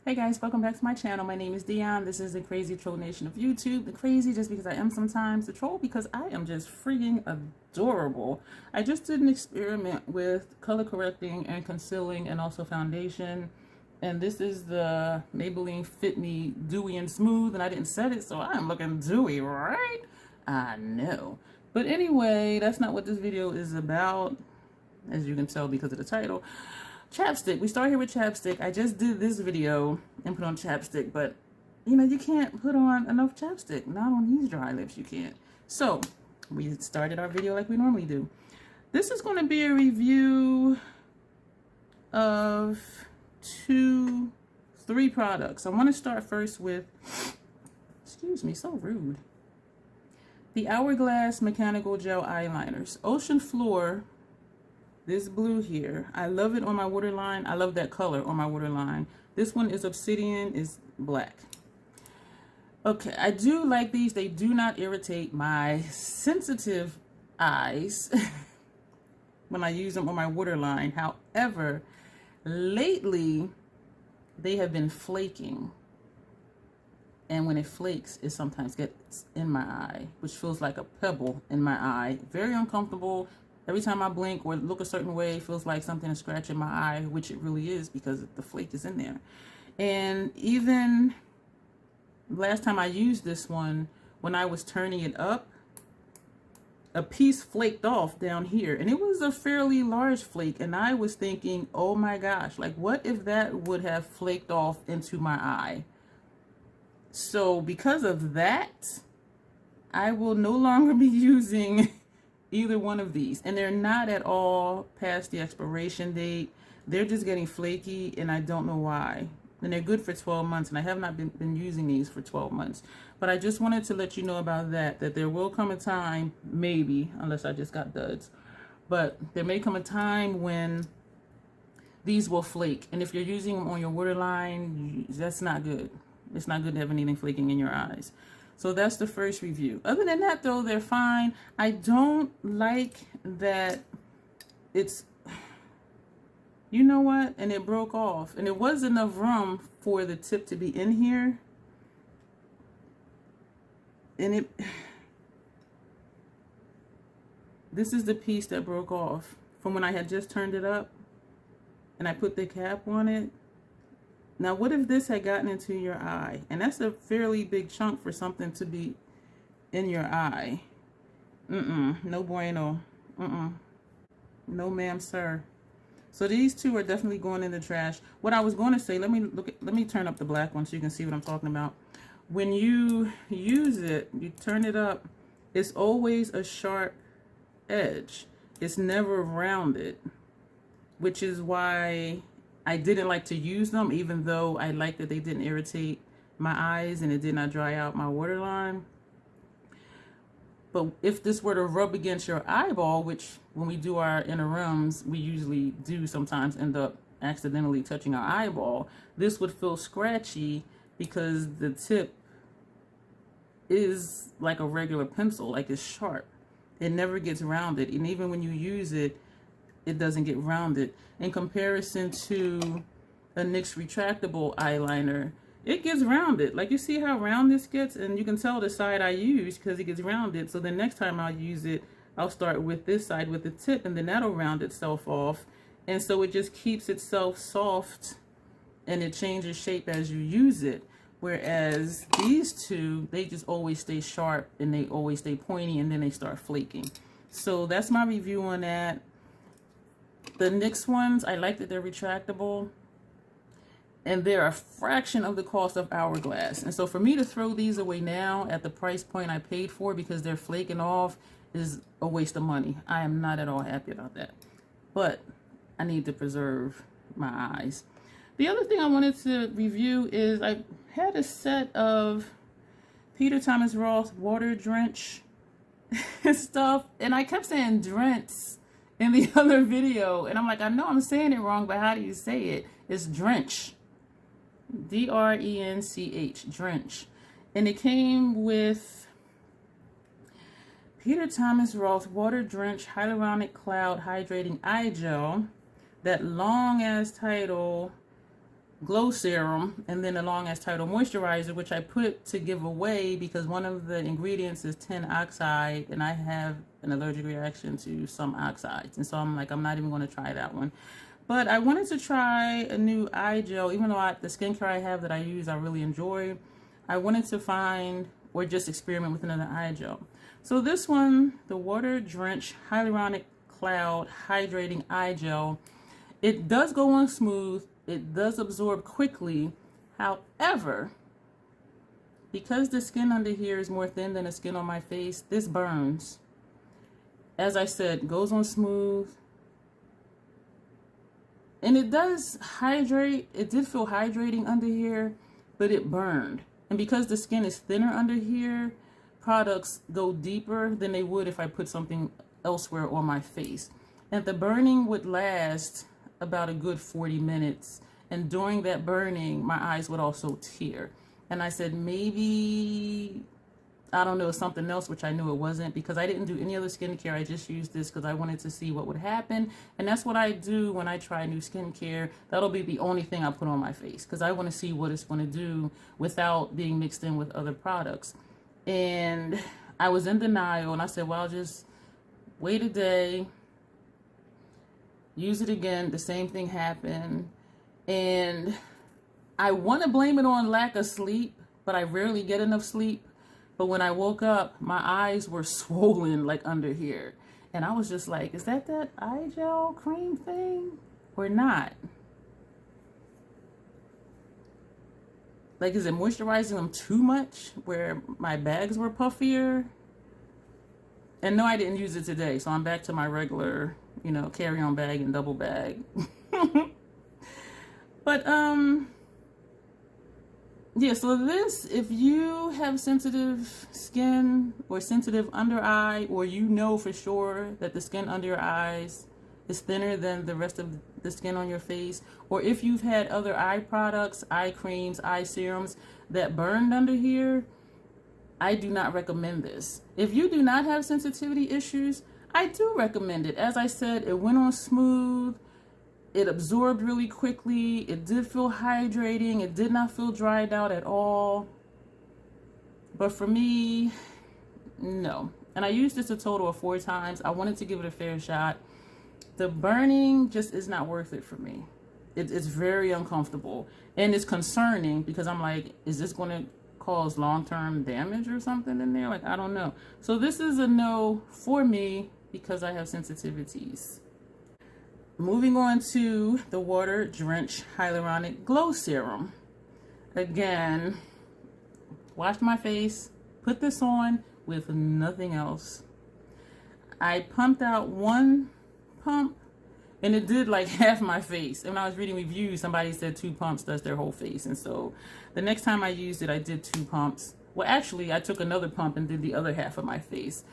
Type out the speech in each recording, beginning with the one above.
Hey guys, welcome back to my channel. My name is Dion. This is the crazy troll nation of YouTube. The crazy just because I am sometimes, the troll because I am just freaking adorable. I just did an experiment with color correcting and concealing and also foundation. And this is the Maybelline Fit Me Dewy and Smooth, and I didn't set it, so I'm looking dewy, right? I know. But anyway, that's not what this video is about, as you can tell because of the title. Chapstick. We start here with chapstick. I just did this video and put on chapstick, but you know, you can't put on enough chapstick. Not on these dry lips, you can't. So we started our video like we normally do. This is going to be a review of three products. I want to start first with, excuse me, so rude, the Hourglass Mechanical Gel Eyeliners. Ocean Floor. This blue here, I love it on my waterline. I love that color on my waterline. This one is obsidian, is black. Okay, I do like these. They do not irritate my sensitive eyes when I use them on my waterline. However, lately they have been flaking. And when it flakes, it sometimes gets in my eye, which feels like a pebble in my eye. Very uncomfortable. Every time I blink or look a certain way, it feels like something is scratching my eye, which it really is because the flake is in there. And even last time I used this one, when I was turning it up, a piece flaked off down here. And it was a fairly large flake. And I was thinking, oh my gosh, like what if that would have flaked off into my eye? So because of that, I will no longer be using either one of these, and they're not at all past the expiration date. They're just getting flaky, and I don't know why. And they're good for 12 months, and I have not been using these for 12 months. But I just wanted to let you know about that there will come a time, maybe, unless I just got duds, but there may come a time when these will flake. And if you're using them on your waterline, that's not good. It's not good to have anything flaking in your eyes. So that's the first review. Other than that, though, they're fine. I don't like that it's, you know what? And it broke off. And it was enough room for the tip to be in here. And this is the piece that broke off from when I had just turned it up and I put the cap on it. Now, what if this had gotten into your eye? And that's a fairly big chunk for something to be in your eye. No bueno. No, ma'am, sir. So these two are definitely going in the trash. What I was going to say, let me turn up the black one so you can see what I'm talking about. When you use it, you turn it up, it's always a sharp edge. It's never rounded, which is why I didn't like to use them, even though I liked that they didn't irritate my eyes and it did not dry out my waterline. But if this were to rub against your eyeball, which when we do our inner rims, we usually do sometimes end up accidentally touching our eyeball, this would feel scratchy because the tip is like a regular pencil, like it's sharp. It never gets rounded. And even when you use it, it doesn't get rounded. In comparison to a NYX retractable eyeliner, it gets rounded. Like you see how round this gets, and you can tell the side I use because it gets rounded. So the next time I'll use it, I'll start with this side with the tip, and then that'll round itself off. And so it just keeps itself soft and it changes shape as you use it. Whereas these two, they just always stay sharp and they always stay pointy, and then they start flaking. So that's my review on that. The NYX ones, I like that they're retractable, and they're a fraction of the cost of Hourglass. And so for me to throw these away now at the price point I paid for because they're flaking off is a waste of money. I am not at all happy about that. But I need to preserve my eyes. The other thing I wanted to review is I had a set of Peter Thomas Roth water drench stuff, and I kept saying Drench in the other video, and I'm like, I know I'm saying it wrong, but how do you say it? It's Drench. D-R-E-N-C-H, Drench. And it came with Peter Thomas Roth Water Drench Hyaluronic Cloud Hydrating Eye Gel. That long ass title glow serum, and then along as Untitled Moisturizer, which I put to give away because one of the ingredients is tin oxide, and I have an allergic reaction to some oxides, and so I'm like, I'm not even going to try that one. But I wanted to try a new eye gel, even though the skincare I have that I use I really enjoy. I wanted to find or just experiment with another eye gel. So this one, the Water Drench Hyaluronic Cloud Hydrating Eye Gel, it does go on smooth. It does absorb quickly. However, because the skin under here is more thin than the skin on my face, this burns. As I said, goes on smooth. And it does hydrate. It did feel hydrating under here, but it burned. And because the skin is thinner under here, products go deeper than they would if I put something elsewhere on my face. And the burning would last about a good 40 minutes. And during that burning, my eyes would also tear. And I said, maybe, I don't know, something else, which I knew it wasn't, because I didn't do any other skincare. I just used this because I wanted to see what would happen. And that's what I do when I try new skincare. That'll be the only thing I put on my face because I want to see what it's going to do without being mixed in with other products. And I was in denial, and I said, well, I'll just wait a day, use it again. The same thing happened. And I want to blame it on lack of sleep, but I rarely get enough sleep. But when I woke up, my eyes were swollen like under here. And I was just like, is that eye gel cream thing or not? Like, is it moisturizing them too much where my bags were puffier? And no, I didn't use it today. So I'm back to my regular, you know, carry-on bag and double bag. But, yeah, so this, if you have sensitive skin or sensitive under eye, or you know for sure that the skin under your eyes is thinner than the rest of the skin on your face, or if you've had other eye products, eye creams, eye serums that burned under here, I do not recommend this. If you do not have sensitivity issues, I do recommend it. As I said, it went on smooth. It absorbed really quickly. It did feel hydrating. It did not feel dried out at all. But for me, no. And I used this a total of 4 times. I wanted to give it a fair shot. The burning just is not worth it for me. It's very uncomfortable. And it's concerning because I'm like, is this going to cause long-term damage or something in there? Like, I don't know. So this is a no for me because I have sensitivities. Moving on to the Water Drench Hyaluronic Glow Serum. Again, washed my face, put this on with nothing else. I pumped out 1 pump, and it did like half my face. And when I was reading reviews, somebody said 2 pumps does their whole face. And so the next time I used it, I did 2 pumps. Well, actually, I took another pump and did the other half of my face.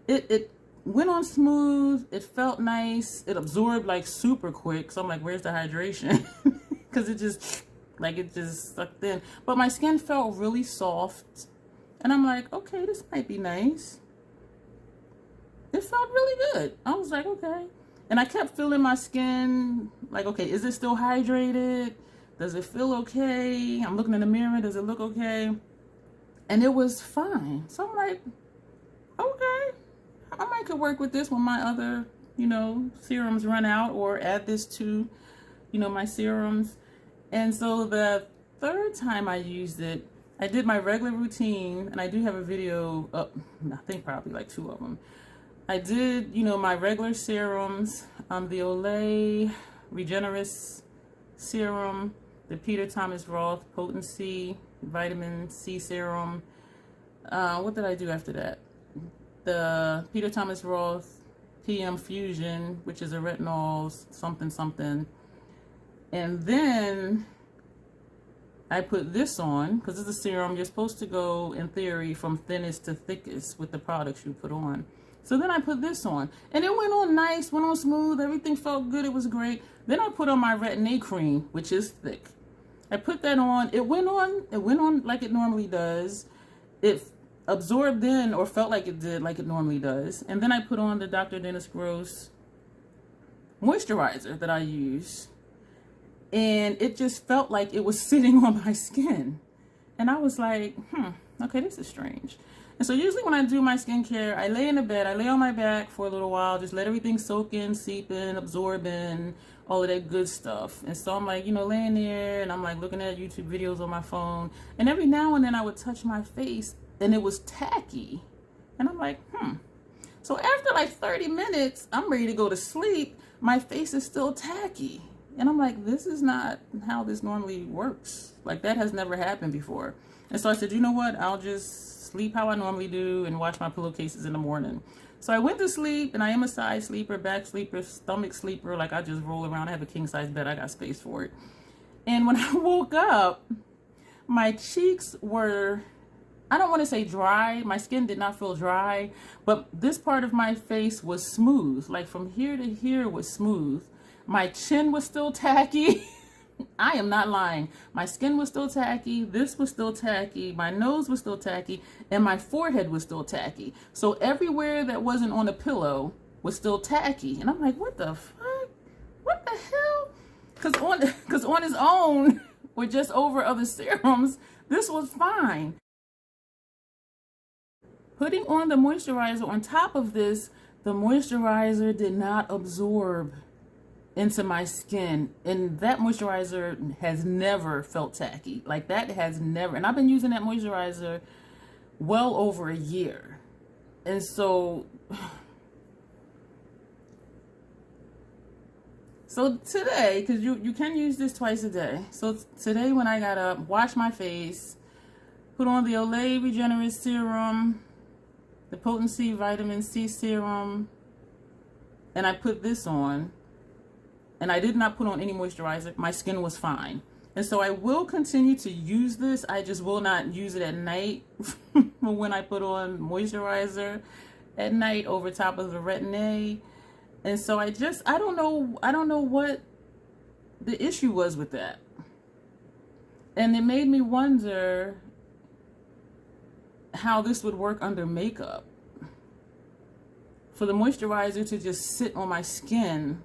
It went on smooth. It felt nice. It absorbed like super quick. So I'm like, where's the hydration? Because it just sucked in. But my skin felt really soft. And I'm like, okay, this might be nice. It felt really good. I was like, okay. And I kept feeling my skin like, okay, is it still hydrated? Does it feel okay? I'm looking in the mirror. Does it look okay? And it was fine. So I'm like, okay. I might could work with this when my other, you know, serums run out, or add this to, you know, my serums. And so the 3rd time I used it, I did my regular routine, and I do have a video up, I think probably like 2 of them. I did, you know, my regular serums, the Olay Regenerist Serum, the Peter Thomas Roth Potency Vitamin C Serum. What did I do after that? The Peter Thomas Roth PM Fusion, which is a retinol something something. And then I put this on, because it's a serum. You're supposed to go, in theory, from thinnest to thickest with the products you put on. So then I put this on, and it went on nice, went on smooth. Everything felt good. It was great. Then I put on my Retin-A cream, which is thick. I put that on. It went on like it normally does. It absorbed in, or felt like it did, like it normally does. And then I put on the Dr. Dennis Gross moisturizer that I use. and it just felt like it was sitting on my skin. And I was like, okay, this is strange. And so usually when I do my skincare, I lay in the bed, I lay on my back for a little while, just let everything soak in, seep in, absorb in, all of that good stuff. And so I'm like, laying there, and I'm like looking at YouTube videos on my phone. And every now and then I would touch my face and it was tacky. And I'm like, So after like 30 minutes, I'm ready to go to sleep. My face is still tacky. And I'm like, this is not how this normally works. Like, that has never happened before. And so I said, you know what? I'll just sleep how I normally do and watch my pillowcases in the morning. So I went to sleep, and I am a side sleeper, back sleeper, stomach sleeper. Like, I just roll around. I have a king size bed. I got space for it. And when I woke up, my cheeks were, I don't want to say dry. My skin did not feel dry, but this part of my face was smooth. Like, from here to here was smooth. My chin was still tacky. I am not lying. My skin was still tacky. This was still tacky. My nose was still tacky. And my forehead was still tacky. So everywhere that wasn't on a pillow was still tacky. And I'm like, what the fuck? What the hell? Because on its own, or just over other serums, this was fine. Putting on the moisturizer on top of this, the moisturizer did not absorb into my skin, and that moisturizer has never felt tacky. Like, that has never, and I've been using that moisturizer well over a year. And so today, because you can use this twice a day. So today when I got up, washed my face, put on the Olay Regenerate Serum, the Potency Vitamin C Serum, and I put this on. And I did not put on any moisturizer. My skin was fine. And so I will continue to use this. I just will not use it at night when I put on moisturizer at night over top of the Retin-A. And so I don't know what the issue was with that. And it made me wonder how this would work under makeup. For the moisturizer to just sit on my skin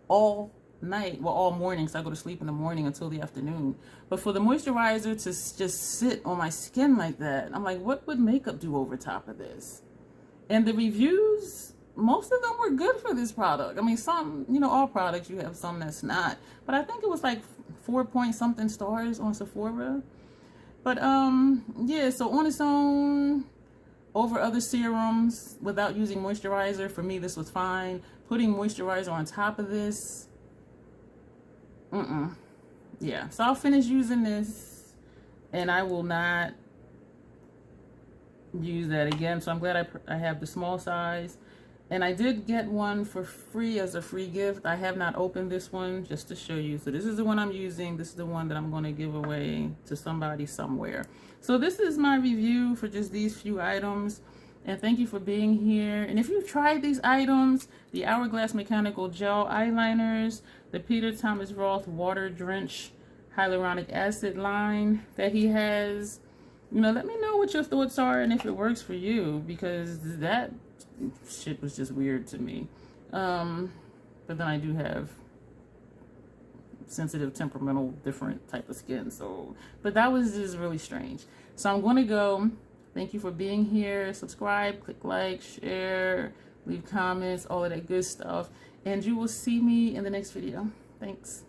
all night, well, all morning, so I go to sleep in the morning until the afternoon. But for the moisturizer to just sit on my skin like that, I'm like, what would makeup do over top of this? And the reviews, most of them were good for this product. I mean, some, all products, you have some that's not. But I think it was like 4-point-something stars on Sephora. But, yeah, so on its own, over other serums, without using moisturizer, for me, this was fine. Putting moisturizer on top of this, yeah, so I'll finish using this, and I will not use that again. So I'm glad I have the small size, and I did get one for free as a free gift. I have not opened this one, just to show you. So this is the one I'm using. This is the one that I'm going to give away to somebody somewhere. So this is my review for just these few items. And thank you for being here. And if you've tried these items, the Hourglass Mechanical Gel Eyeliners, the Peter Thomas Roth Water Drench Hyaluronic Acid line that he has, let me know what your thoughts are and if it works for you, because that shit was just weird to me. But then I do have sensitive, temperamental, different type of skin. So, but that was just really strange. So I'm going to go. Thank you for being here. Subscribe, click like, share, leave comments, all of that good stuff. And you will see me in the next video. Thanks.